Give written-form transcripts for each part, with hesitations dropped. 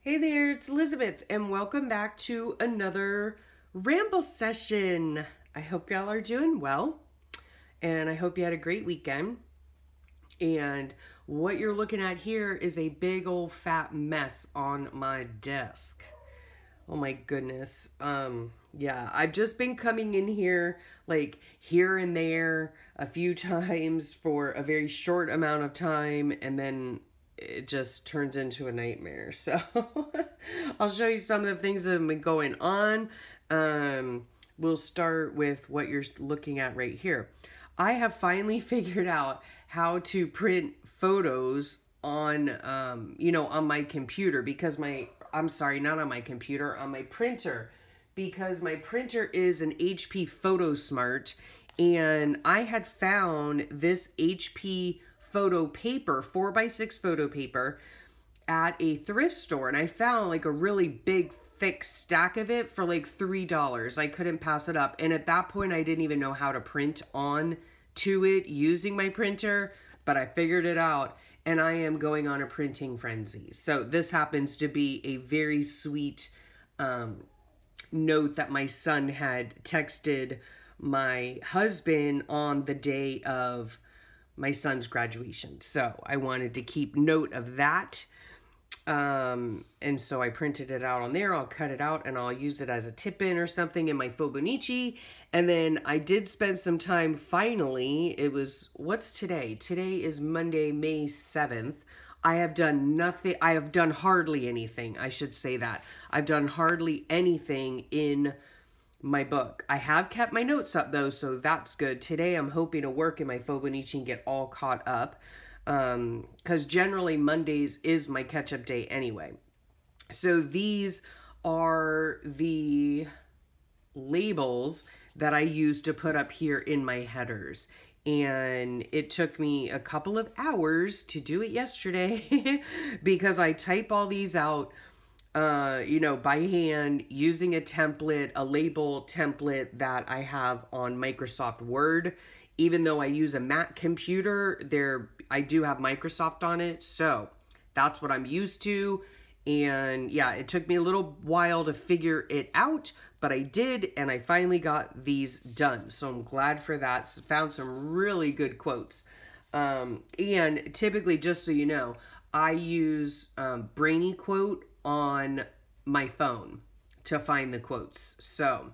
Hey there, it's Elizabeth, and welcome back to another Ramble session. I hope y'all are doing well, and I hope you had a great weekend. And what you're looking at here is a big old fat mess on my desk. Oh my goodness. Yeah, I've just been coming in here like here and there a few times for a very short amount of time, and then it just turns into a nightmare. So I'll show you some of the things that have been going on. We'll start with what you're looking at right here. I have finally figured out how to print photos on, on my computer because I'm sorry, not on my computer, on my printer, because my printer is an HP PhotoSmart, and I had found this HP photo paper, 4x6 photo paper at a thrift store, and I found like a really big thick stack of it for like $3. I couldn't pass it up, and at that point I didn't even know how to print on to it using my printer, but I figured it out, and I am going on a printing frenzy. So this happens to be a very sweet note that my son had texted my husband on the day of my son's graduation. So I wanted to keep note of that. And so I printed it out on there. I'll cut it out and I'll use it as a tip-in or something in my Fauxbonichi. And then I did spend some time finally. It was, what's today? Today is Monday, May 7th. I have done nothing. I have done hardly anything. I should say that. I've done hardly anything in my book. I have kept my notes up though, so that's good. Today I'm hoping to work in my Fauxbonichi and get all caught up, because generally Mondays is my catch-up day anyway. So these are the labels that I use to put up here in my headers, and it took me a couple of hours to do it yesterday because I type all these out by hand using a template, a label template that I have on Microsoft Word. Even though I use a Mac computer, I do have Microsoft on it. So that's what I'm used to. And yeah, it took me a little while to figure it out, but I did, and I finally got these done. So I'm glad for that. Found some really good quotes. And typically, just so you know, I use Brainy Quote on my phone to find the quotes. So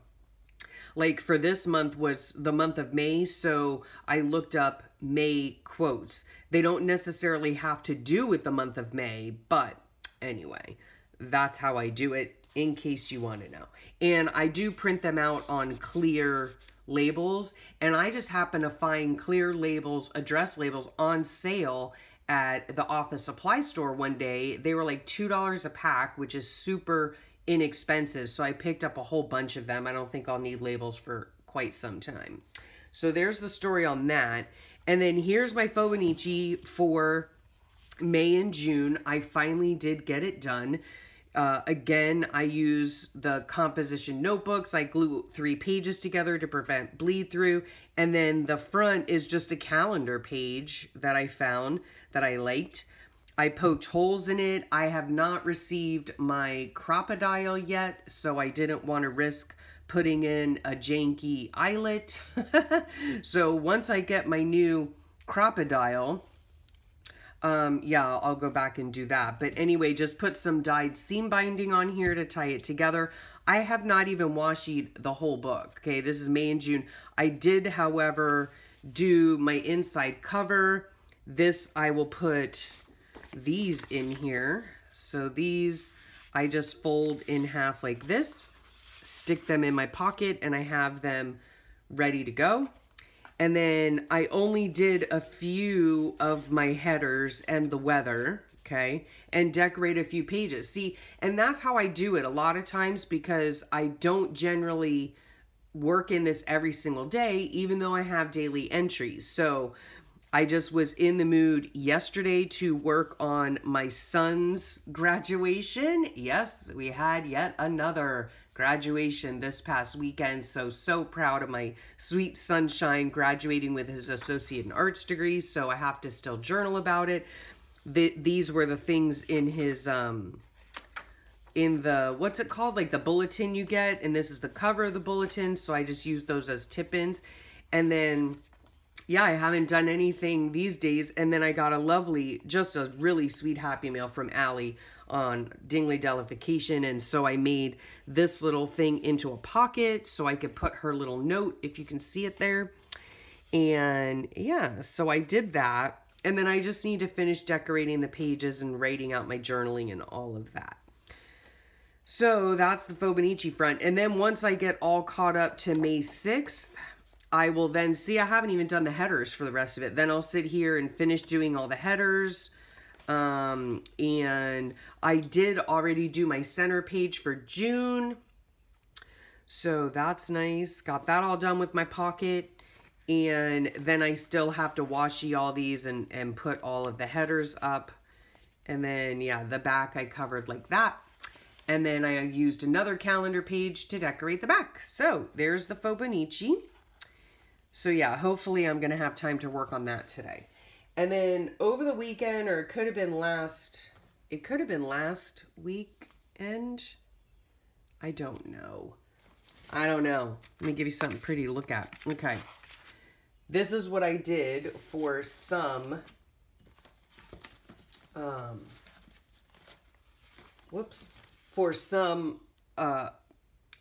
like for this month was the month of May, so I looked up May quotes. They don't necessarily have to do with the month of May, but anyway, that's how I do it in case you want to know. And I do print them out on clear labels, and I just happen to find clear labels, address labels on sale at the office supply store one day. They were like $2 a pack, which is super inexpensive. So I picked up a whole bunch of them. I don't think I'll need labels for quite some time. So there's the story on that. And then here's my Fauxbonichi for May and June. I finally did get it done. Again, I use the composition notebooks. I glue 3 pages together to prevent bleed through. And then the front is just a calendar page that I found that I liked. I poked holes in it. I have not received my crocodile yet, so I didn't want to risk putting in a janky eyelet. So once I get my new crocodile, yeah, I'll go back and do that. But anyway, just put some dyed seam binding on here to tie it together. I have not even washi the whole book. Okay, this is May and June. I did, however, do my inside cover. This, I will put these in here. So these, I just fold in half like this, stick them in my pocket, and I have them ready to go. And then I only did a few of my headers and the weather, okay, and decorate a few pages. See, and that's how I do it a lot of times, because I don't generally work in this every single day, even though I have daily entries. So I just was in the mood yesterday to work on my son's graduation. Yes, we had yet another graduation this past weekend. So proud of my sweet sunshine graduating with his associate in arts degree. So I have to still journal about it. These were the things in his in the, what's it called? Like the bulletin you get. And this is the cover of the bulletin. So I just use those as tip-ins. And then, yeah, I haven't done anything these days. And then I got a lovely, just a really sweet Happy Mail from Allie on Dingley Delification. And so I made this little thing into a pocket so I could put her little note, if you can see it there. And yeah, so I did that. And then I just need to finish decorating the pages and writing out my journaling and all of that. So that's the Fauxbonichi front. And then once I get all caught up to May 6th, I will then see, I haven't even done the headers for the rest of it. Then I'll sit here and finish doing all the headers. And I did already do my center page for June. So that's nice. Got that all done with my pocket. And then I still have to washi all these and put all of the headers up. And then, yeah, the back I covered like that. And then I used another calendar page to decorate the back. So there's the Fauxbonichi. So yeah, hopefully I'm going to have time to work on that today. And then over the weekend, or it could have been last weekend. I don't know. Let me give you something pretty to look at. Okay. This is what I did for some,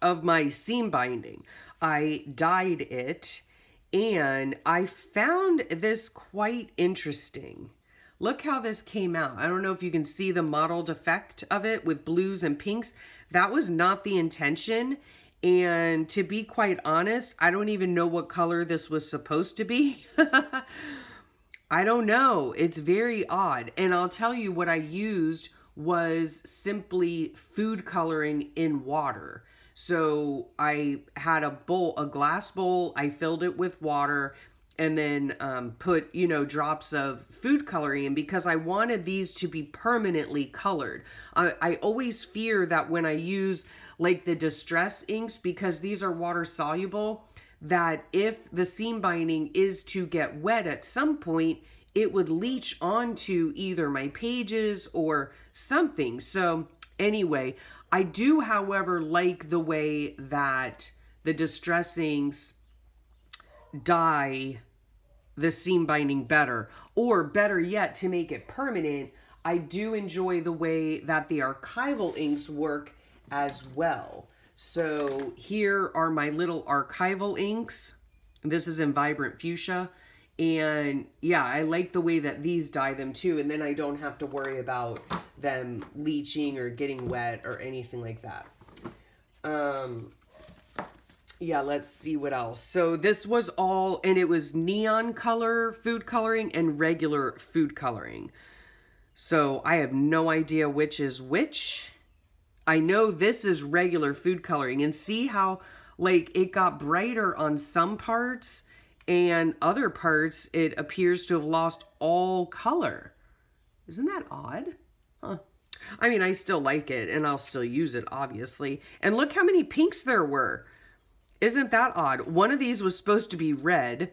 of my seam binding. I dyed it, and I found this quite interesting. Look how this came out. I don't know if you can see the mottled effect of it with blues and pinks. That was not the intention. And to be quite honest, I don't even know what color this was supposed to be. I don't know. It's very odd. And I'll tell you, what I used was simply food coloring in water. So I had a glass bowl. I filled it with water and then put, drops of food coloring in, because I wanted these to be permanently colored. I always fear that when I use like the distress inks, because these are water soluble, that if the seam binding is to get wet at some point, it would leach onto either my pages or something. So anyway, I do, however, like the way that the distress inks dye the seam binding better, or better yet, to make it permanent, I do enjoy the way that the archival inks work as well. So here are my little archival inks. This is in Vibrant Fuchsia. And yeah, I like the way that these dye them too. And then I don't have to worry about them leaching or getting wet or anything like that. Yeah, let's see what else. So this was all, and it was neon color food coloring and regular food coloring. So I have no idea which is which. I know this is regular food coloring, and see how like it got brighter on some parts and other parts it appears to have lost all color. Isn't that odd? Huh. I mean, I still like it and I'll still use it, obviously. And look how many pinks there were. Isn't that odd? One of these was supposed to be red.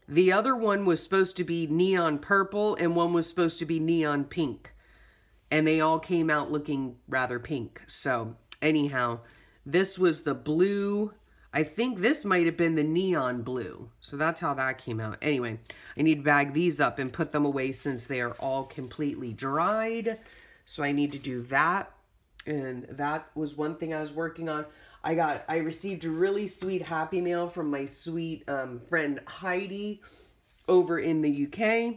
The other one was supposed to be neon purple, and one was supposed to be neon pink. And they all came out looking rather pink. So anyhow, this was the blue. I think this might have been the neon blue. So that's how that came out. Anyway, I need to bag these up and put them away since they are all completely dried. So I need to do that. And that was one thing I was working on. I received a really sweet Happy Mail from my sweet friend Heidi over in the UK.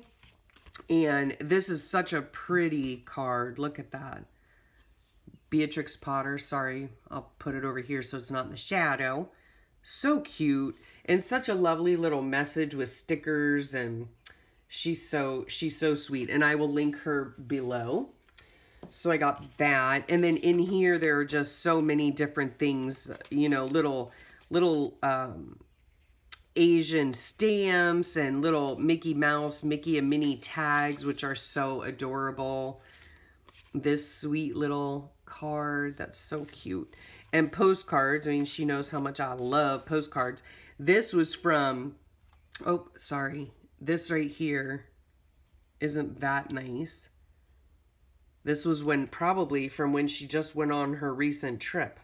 And this is such a pretty card. Look at that. Beatrix Potter. Sorry, I'll put it over here so it's not in the shadow. So cute. And such a lovely little message with stickers. And she's so sweet. And I will link her below. So I got that. And then in here, there are just so many different things, little Asian stamps and little Mickey and Minnie tags, which are so adorable. This sweet little card, that's so cute. And postcards. I mean, she knows how much I love postcards. This was from, oh, sorry. This right here, isn't that nice? This was when, probably from when she just went on her recent trip.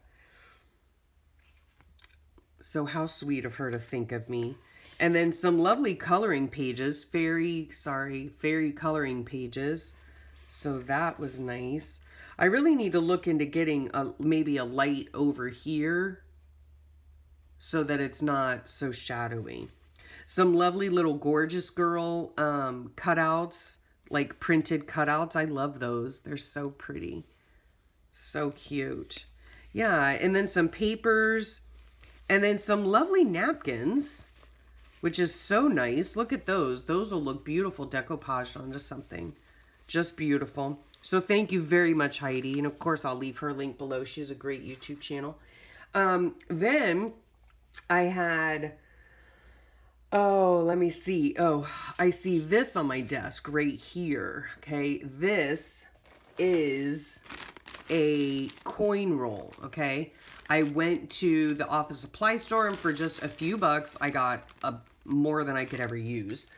So how sweet of her to think of me. And then some lovely coloring pages, fairy coloring pages. So that was nice. I really need to look into getting maybe a light over here so that it's not so shadowy. Some lovely little gorgeous girl cutouts, like printed cutouts. I love those. They're so pretty. So cute. Yeah, and then some papers, and then some lovely napkins, which is so nice. Look at those. Those will look beautiful decoupaged onto something. Just beautiful. So thank you very much, Heidi. And of course, I'll leave her link below. She has a great YouTube channel. Then I had, oh, let me see. Oh, I see this on my desk right here. Okay, this is a coin roll. Okay, I went to the office supply store, and for just a few bucks, I got more than I could ever use.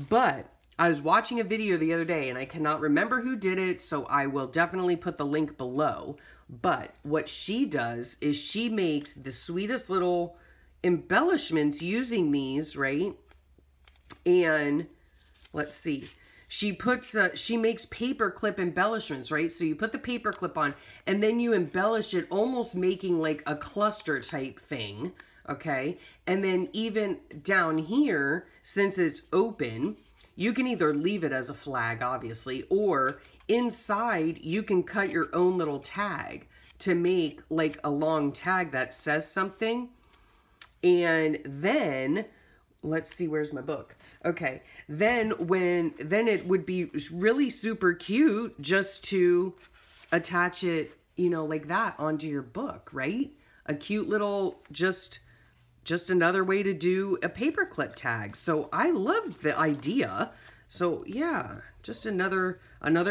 But I was watching a video the other day, and I cannot remember who did it, so I will definitely put the link below. But what she does is she makes the sweetest little embellishments using these, right? And let's see. She makes paper clip embellishments, right? So you put the paper clip on, and then you embellish it, almost making like a cluster type thing, okay? And then even down here, since it's open, you can either leave it as a flag, obviously, or inside you can cut your own little tag to make like a long tag that says something. And then, let's see, where's my book? Okay, then it would be really super cute just to attach it, you know, like that onto your book, right? A cute little, just another way to do a paperclip tag. So I love the idea. So yeah, just another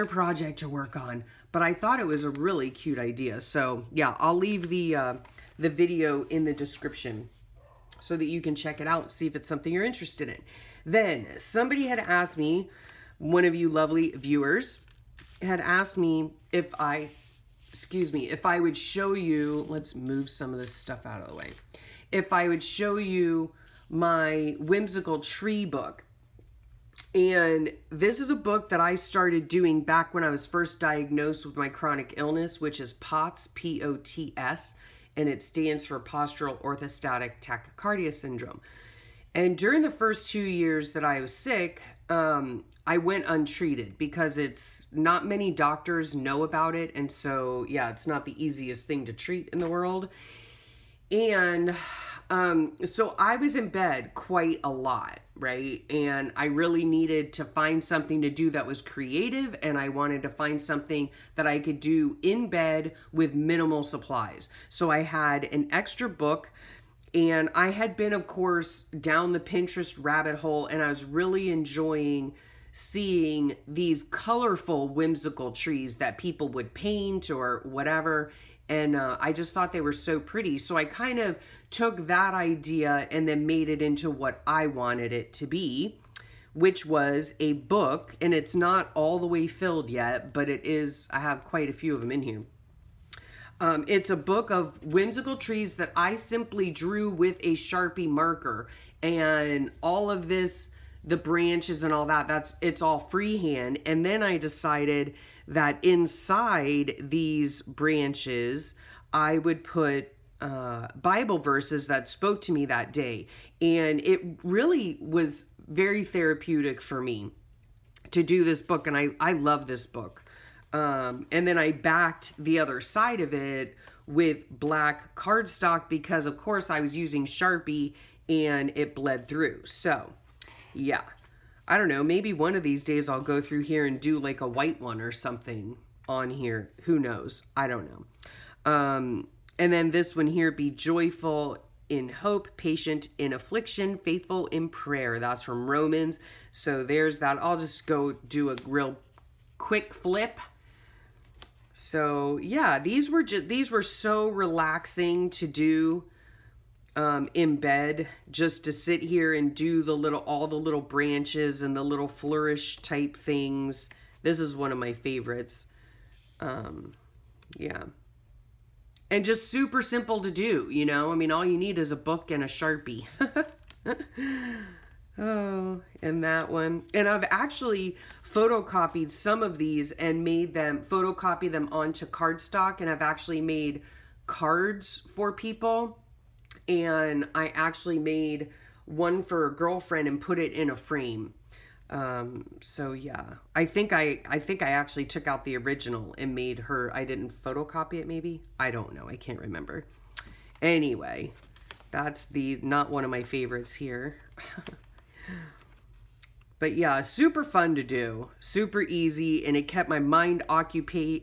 project to work on. But I thought it was a really cute idea. So yeah, I'll leave the video in the description so that you can check it out and see if it's something you're interested in. Then somebody had asked me, one of you lovely viewers had asked me if I would show you, let's move some of this stuff out of the way. If I would show you my Whimsical tree book. And this is a book that I started doing back when I was first diagnosed with my chronic illness, which is POTS, P-O-T-S, and it stands for postural orthostatic tachycardia syndrome. And during the first 2 years that I was sick, I went untreated because it's not many doctors know about it. And so, yeah, it's not the easiest thing to treat in the world. And so I was in bed quite a lot, right? And I really needed to find something to do that was creative, and I wanted to find something that I could do in bed with minimal supplies. So I had an extra book, and I had been, of course, down the Pinterest rabbit hole, and I was really enjoying seeing these colorful whimsical trees that people would paint or whatever. And I just thought they were so pretty. So I kind of took that idea and then made it into what I wanted it to be, which was a book. And it's not all the way filled yet, but it is. I have quite a few of them in here. It's a book of whimsical trees that I simply drew with a Sharpie marker. And all of this, the branches and all that, it's all freehand. And then I decided that inside these branches, I would put Bible verses that spoke to me that day. And it really was very therapeutic for me to do this book. And I love this book. And then I backed the other side of it with black cardstock because, of course, I was using Sharpie and it bled through. So, yeah. I don't know, maybe one of these days I'll go through here and do like a white one or something on here. Who knows? I don't know. And then this one here, be joyful in hope, patient in affliction, faithful in prayer. That's from Romans. So there's that. I'll just go do a real quick flip. So yeah, these were so relaxing to do in bed, just to sit here and do all the little branches and the little flourish type things. This is one of my favorites. Yeah. And just super simple to do, you know? I mean, all you need is a book and a Sharpie. Oh, and that one. And I've actually photocopied some of these and made them, photocopy them onto cardstock. And I've actually made cards for people. And I actually made one for a girlfriend and put it in a frame. So yeah, I think I actually took out the original and made her, I didn't photocopy it maybe. I don't know. I can't remember. Anyway, that's not one of my favorites here. But yeah, super fun to do, super easy, and it kept my mind occupied.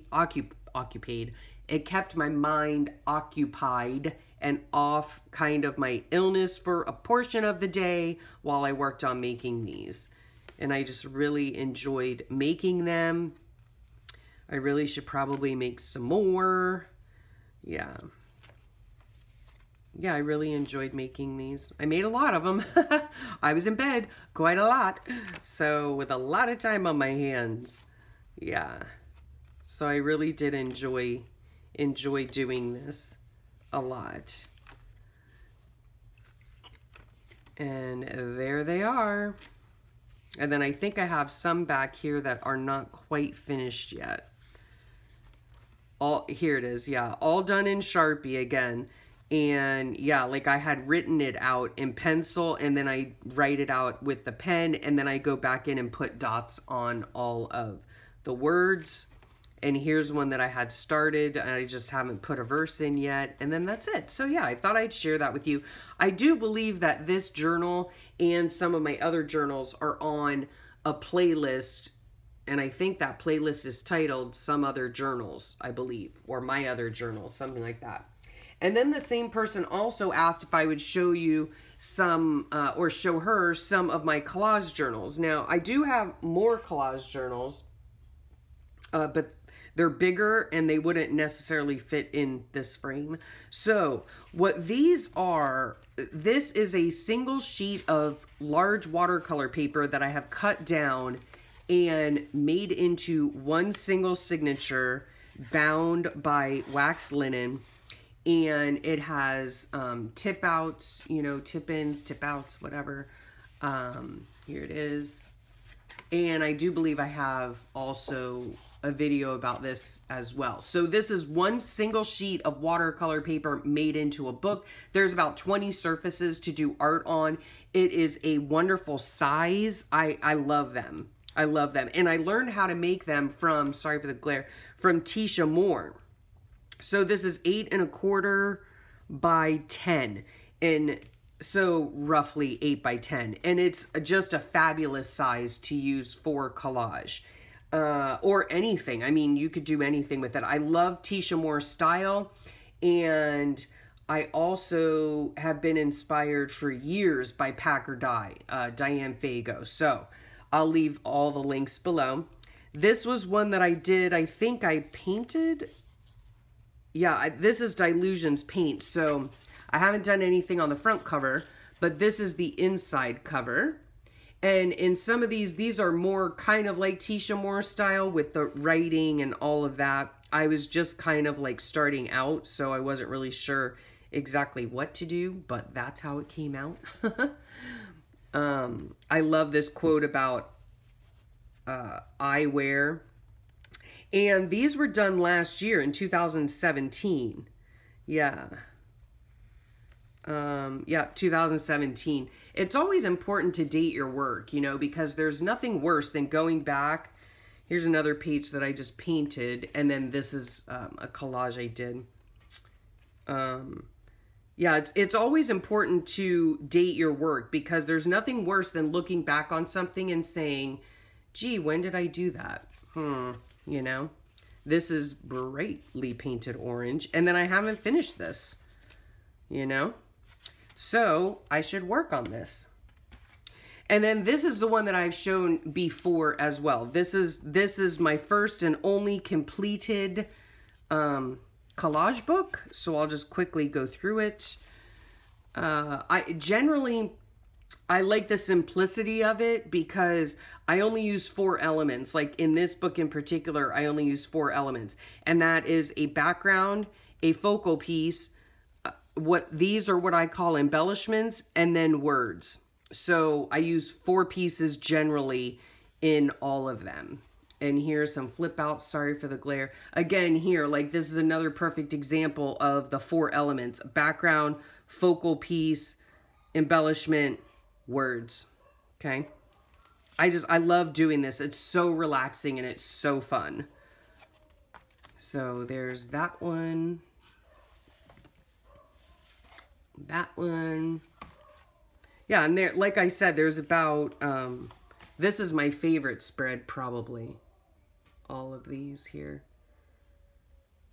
It kept my mind occupied and off kind of my illness for a portion of the day while I worked on making these. And I just really enjoyed making them. I really should probably make some more. Yeah. Yeah, I really enjoyed making these. I made a lot of them. I was in bed quite a lot. So with a lot of time on my hands. Yeah. So I really did enjoy doing this a lot. And there they are. And then I think I have some back here that are not quite finished yet. Here it is. Yeah, all done in Sharpie again. And yeah, like I had written it out in pencil and then I write it out with the pen and then I go back in and put dots on all of the words. And here's one that I had started and I just haven't put a verse in yet. And then that's it. So yeah, I thought I'd share that with you. I do believe that this journal and some of my other journals are on a playlist. And I think that playlist is titled Some Other Journals, I believe, or My Other Journals, something like that. And then the same person also asked if I would show you some, or show her some of my collage journals. Now, I do have more collage journals, but they're bigger and they wouldn't necessarily fit in this frame. So what these are, this is a single sheet of large watercolor paper that I have cut down and made into one single signature bound by wax linen. And it has tip outs, you know, tip ins, tip outs, whatever. Here it is. And I do believe I have also a video about this as well. So this is one single sheet of watercolor paper made into a book. There's about 20 surfaces to do art on. It is a wonderful size. I love them. I love them. And I learned how to make them from, sorry for the glare, from Tisha Moore. So this is 8 1/4 by 10. And so roughly 8 by 10. And it's just a fabulous size to use for collage. Or anything. I mean, you could do anything with it. I love Tisha Moore's style. And I also have been inspired for years by PackerDi, Dianne Fago. So I'll leave all the links below. This was one that I did, I think I painted. Yeah, this is Dilutions paint. So I haven't done anything on the front cover, but this is the inside cover. And in some of these are more kind of like Tisha Moore style with the writing and all of that. I was just kind of like starting out, so I wasn't really sure exactly what to do, but that's how it came out. I love this quote about eyewear. And these were done last year in 2017. Yeah. Yeah, 2017. It's always important to date your work, you know, because there's nothing worse than going back. Here's another page that I just painted. And then this is a collage I did. Yeah, it's always important to date your work because there's nothing worse than looking back on something and saying, gee, when did I do that? You know, this is brightly painted orange. And then I haven't finished this, you know, so I should work on this. And then this is the one that I've shown before as well. This is my first and only completed collage book. So I'll just quickly go through it. I generally, I like the simplicity of it because I only use 4 elements. Like in this book in particular, I only use 4 elements. And that is a background, a focal piece, these are what I call embellishments, and then words. So I use 4 pieces generally in all of them. And here's some flip outs. Sorry for the glare. Again, here, like this is another perfect example of the 4 elements: background, focal piece, embellishment, words. Okay. I love doing this. It's so relaxing and it's so fun. So there's that one. That one. Yeah, and there, like I said, there's about, this is my favorite spread probably. All of these here.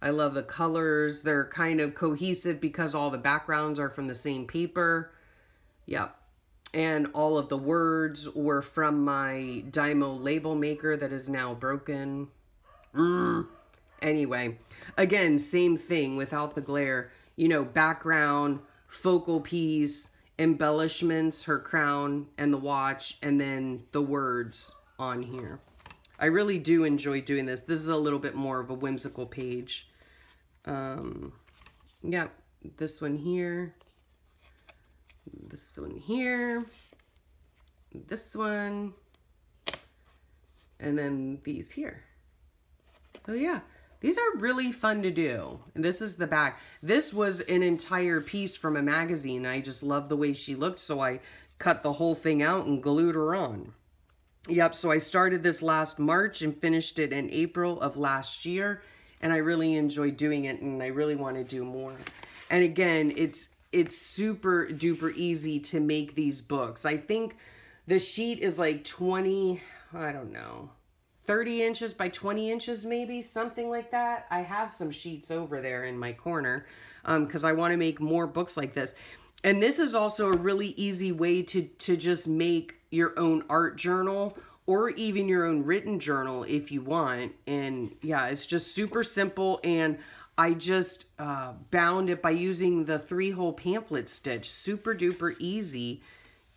I love the colors. They're kind of cohesive because all the backgrounds are from the same paper. Yep. And all of the words were from my Dymo label maker that is now broken. Anyway, again, same thing without the glare. You know, background, focal piece, embellishments, her crown and the watch, and then the words on here. I really do enjoy doing this. This is a little bit more of a whimsical page. Yeah, this one here. This one here, this one, and then these here. So yeah, these are really fun to do. And this is the back. This was an entire piece from a magazine. I just love the way she looked, so I cut the whole thing out and glued her on. Yep, so I started this last March and finished it in April of last year, and I really enjoyed doing it, and I really want to do more. And again, it's super duper easy to make these books. I think the sheet is like 20, I don't know, 30 inches by 20 inches maybe, something like that. I have some sheets over there in my corner because I want to make more books like this. And this is also a really easy way to just make your own art journal or even your own written journal if you want. And yeah, it's just super simple, and I just bound it by using the 3-hole pamphlet stitch. Super duper easy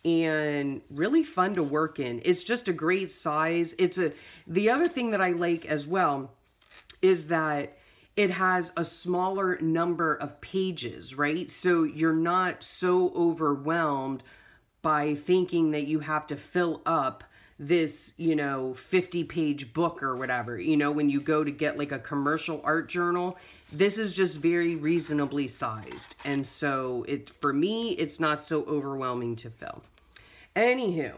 and really fun to work in. It's just a great size. The other thing that I like as well is that it has a smaller number of pages, right? So you're not so overwhelmed by thinking that you have to fill up this, 50-page book or whatever. When you go to get like a commercial art journal, this is just very reasonably sized. And so for me, it's not so overwhelming to fill. Anywho,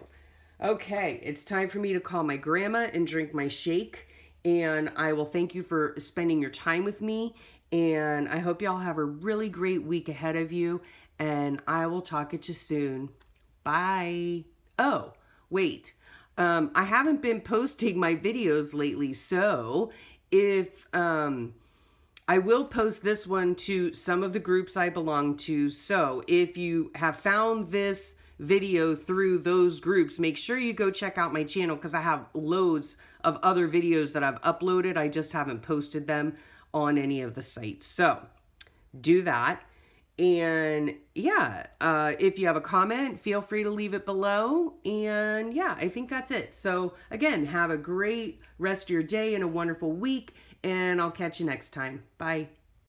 okay, it's time for me to call my grandma and drink my shake. And I will thank you for spending your time with me. And I hope y'all have a really great week ahead of you. And I will talk at you soon. Bye. Oh, wait. I haven't been posting my videos lately. So if I will post this one to some of the groups I belong to. So if you have found this video through those groups, make sure you go check out my channel because I have loads of other videos that I've uploaded. I just haven't posted them on any of the sites. So do that. And yeah, if you have a comment, feel free to leave it below. And yeah, I think that's it. So again, have a great rest of your day and a wonderful week. And I'll catch you next time. Bye.